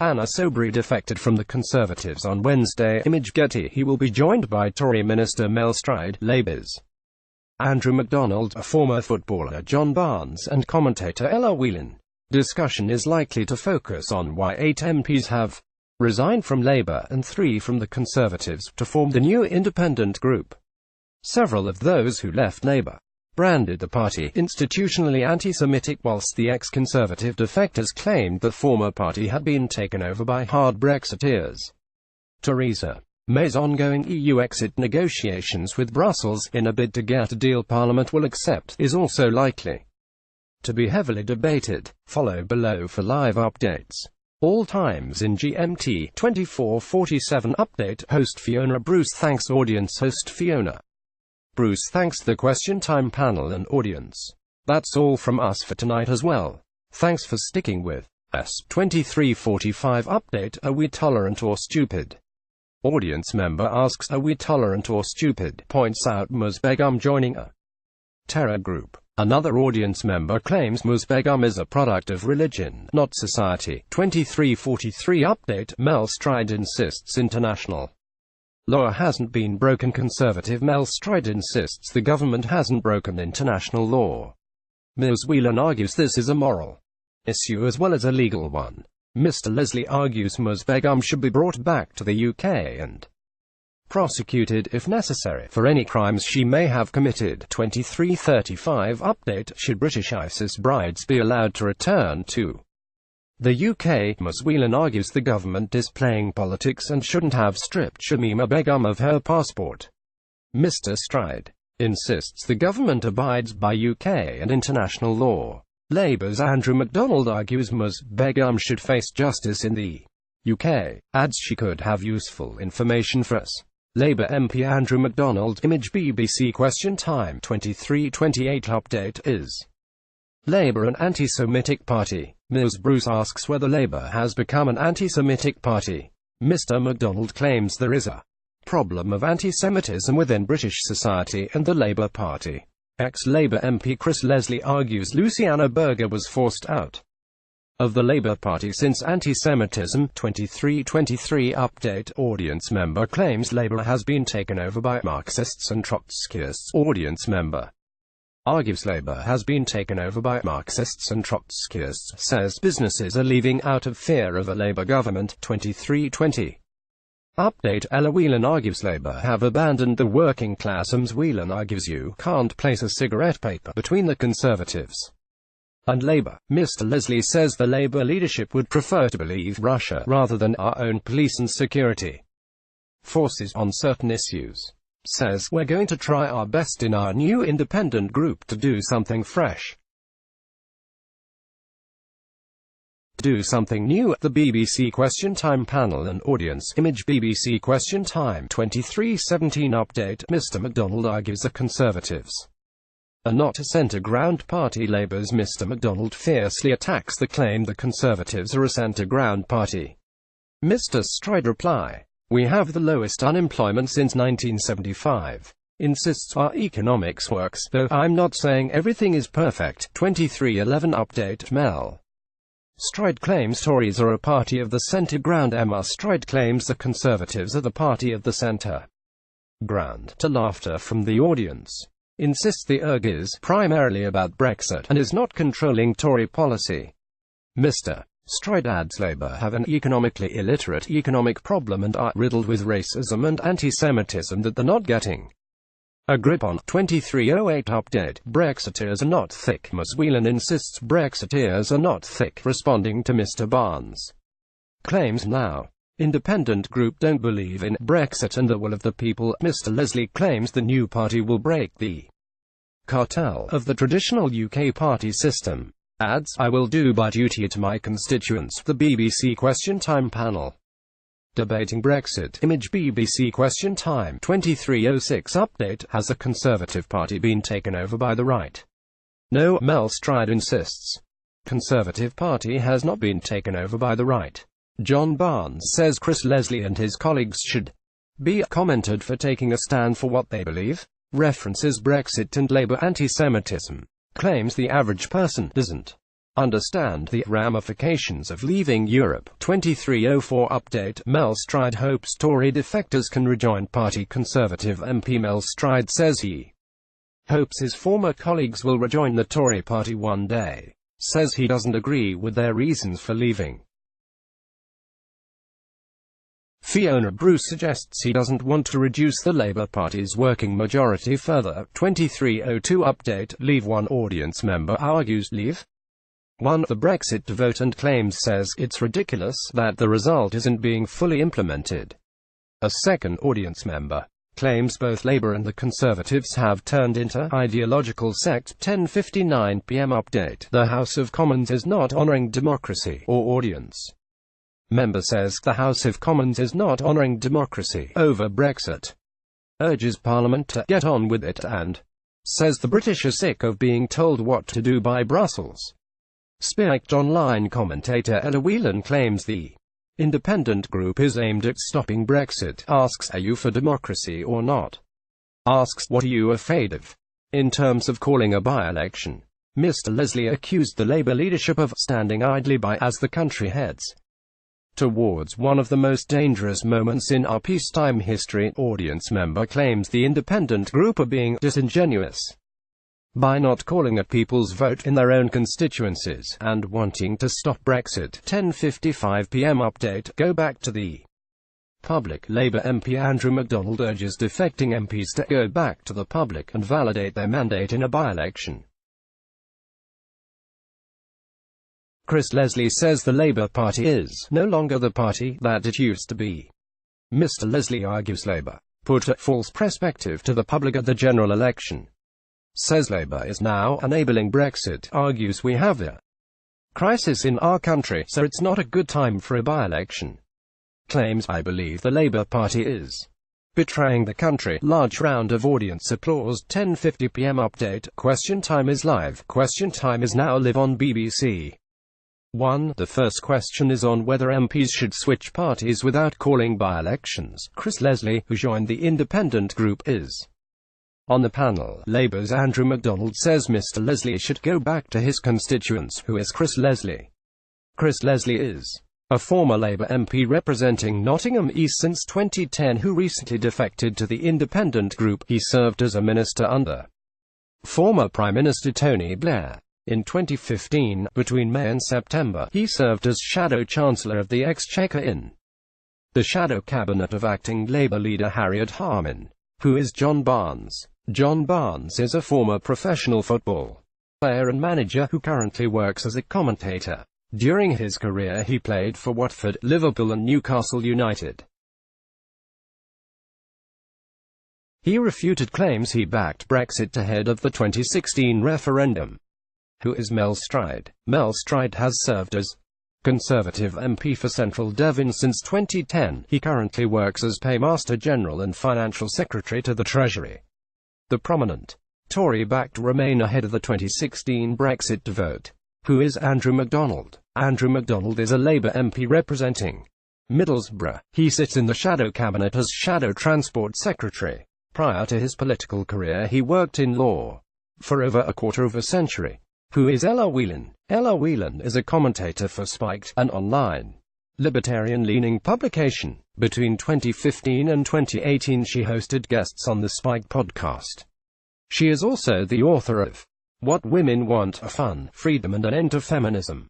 Anna Soubry defected from the Conservatives on Wednesday. Image Getty. He will be joined by Tory Minister Mel Stride, Labour's Andrew McDonald, a former footballer John Barnes, and commentator Ella Whelan. Discussion is likely to focus on why 8 MPs have resigned from Labour and 3 from the Conservatives to form the new independent group. Several of those who left Labour branded the party institutionally anti-Semitic, whilst the ex-Conservative defectors claimed the former party had been taken over by hard-Brexiteers. Theresa May's ongoing EU exit negotiations with Brussels, in a bid to get a deal Parliament will accept, is also likely to be heavily debated. Follow below for live updates. All times in GMT 24:47. Update. Host Fiona Bruce thanks audience. Host Fiona Bruce thanks the Question Time panel and audience. That's all from us for tonight as well. Thanks for sticking with us. 23:45. Update. Are we tolerant or stupid? Audience member asks, are we tolerant or stupid? Points out Musbegum joining a terror group. Another audience member claims Musbegum is a product of religion, not society. 23:43. Update. Mel Stride insists international law hasn't been broken. Conservative Mel Stride insists the government hasn't broken international law. Ms. Whelan argues this is a moral issue as well as a legal one. Mr. Leslie argues Musbegum should be brought back to the UK and prosecuted, if necessary, for any crimes she may have committed. 23:35. Update. Should British ISIS brides be allowed to return to the UK? Ms. Whelan argues the government is playing politics and shouldn't have stripped Shamima Begum of her passport. Mr. Stride insists the government abides by UK and international law. Labour's Andrew McDonald argues Ms. Begum should face justice in the UK, adds she could have useful information for us. Labour MP Andrew McDonald. Image BBC Question Time 23:28. Update. Is Labour an anti-Semitic party? Ms. Bruce asks whether Labour has become an anti-Semitic party. Mr. McDonald claims there is a problem of anti-Semitism within British society and the Labour Party. Ex-Labour MP Chris Leslie argues Luciana Berger was forced out of the Labour Party since anti-Semitism. 23:23. Update. Audience member claims Labour has been taken over by Marxists and Trotskyists. Audience member argues Labour has been taken over by Marxists and Trotskyists, says businesses are leaving out of fear of a Labour government. 23:20. Update. Ella Whelan argues Labour have abandoned the working class. Ms. Whelan argues you can't place a cigarette paper between the Conservatives and Labour. Mr. Leslie says the Labour leadership would prefer to believe Russia rather than our own police and security forces on certain issues. Says we're going to try our best in our new independent group to do something fresh, do something new. The BBC Question Time panel and audience. Image BBC Question Time 23:17. Update. Mr. McDonald argues the Conservatives are not a centre-ground party. Labour's Mr. McDonald fiercely attacks the claim the Conservatives are a centre-ground party. Mr. Stride reply. We have the lowest unemployment since 1975. Insists our economics works, though I'm not saying everything is perfect. 23:11. Update. Mel Stride claims Tories are a party of the centre ground. Emma Stride claims the Conservatives are the party of the centre ground. To laughter from the audience. Insists the URG is primarily about Brexit and is not controlling Tory policy. Mr. Stride adds Labour have an economically illiterate economic problem and are riddled with racism and anti-Semitism that they're not getting a grip on. 23:08. Update. Brexiteers are not thick. Ms. Whelan insists Brexiteers are not thick, responding to Mr. Barnes' claims now independent group don't believe in Brexit and the will of the people. Mr. Leslie claims the new party will break the cartel of the traditional UK party system. Adds, I will do by duty to my constituents. The BBC Question Time panel debating Brexit. Image BBC Question Time 23:06. Update. Has the Conservative Party been taken over by the right? No, Mel Stride insists. Conservative Party has not been taken over by the right. John Barnes says Chris Leslie and his colleagues should be commented for taking a stand for what they believe. References Brexit and Labour anti-Semitism. Claims the average person doesn't Understand the ramifications of leaving Europe. 2304 update. Mel Stride hopes Tory defectors can rejoin party. Conservative MP Mel Stride says he hopes his former colleagues will rejoin the Tory party one day. Says he doesn't agree with their reasons for leaving. Fiona Bruce suggests he doesn't want to reduce the Labour Party's working majority further. 2302 update. Leave. One audience member argues leave. 1. The Brexit vote and claims says it's ridiculous that the result isn't being fully implemented. A second audience member claims both Labour and the Conservatives have turned into ideological sects. 10:59 p.m. update. The House of Commons is not honouring democracy. Or audience member says the House of Commons is not honouring democracy over Brexit. Urges Parliament to get on with it and says the British are sick of being told what to do by Brussels. Spiked online commentator Ella Whelan claims the independent group is aimed at stopping Brexit. Asks, are you for democracy or not? Asks, what are you afraid of? In terms of calling a by-election, Mr. Leslie accused the Labour leadership of standing idly by as the country heads towards one of the most dangerous moments in our peacetime history. Audience member claims the independent group are being disingenuous by not calling a people's vote in their own constituencies, and wanting to stop Brexit. 10:55 p.m. update. Go back to the public. Labour MP Andrew McDonald urges defecting MPs to go back to the public and validate their mandate in a by-election. Chris Leslie says the Labour Party is no longer the party that it used to be. Mr. Leslie argues Labour put a false perspective to the public at the general election. Says Labour is now enabling Brexit, argues we have a crisis in our country, so it's not a good time for a by-election. Claims, I believe the Labour Party is betraying the country. Large round of audience applause. 10:50 p.m. update. Question time is live. Question time is now live on BBC 1. The first question is on whether MPs should switch parties without calling by-elections. Chris Leslie, who joined the independent group, is on the panel. Labour's Andrew McDonald says Mr. Leslie should go back to his constituents. Who is Chris Leslie? Chris Leslie is a former Labour MP representing Nottingham East since 2010 who recently defected to the independent group. He served as a minister under former Prime Minister Tony Blair. In 2015, between May and September, he served as Shadow Chancellor of the Exchequer in the shadow cabinet of acting Labour leader Harriet Harman. Who is John Barnes? John Barnes is a former professional football player and manager who currently works as a commentator. During his career he played for Watford, Liverpool and Newcastle United. He refuted claims he backed Brexit ahead of the 2016 referendum. Who is Mel Stride? Mel Stride has served as Conservative MP for Central Devon since 2010. He currently works as Paymaster General and Financial Secretary to the Treasury. The prominent Tory backed Remain ahead of the 2016 Brexit vote. Who is Andrew McDonald? Andrew McDonald is a Labour MP representing Middlesbrough. He sits in the shadow cabinet as Shadow Transport Secretary. Prior to his political career he worked in law for over a quarter of a century. Who is Ella Whelan? Ella Whelan is a commentator for Spiked, an online, libertarian-leaning publication. Between 2015 and 2018 she hosted guests on the Spiked podcast. She is also the author of What Women Want: A Fun, Freedom and an End to Feminism.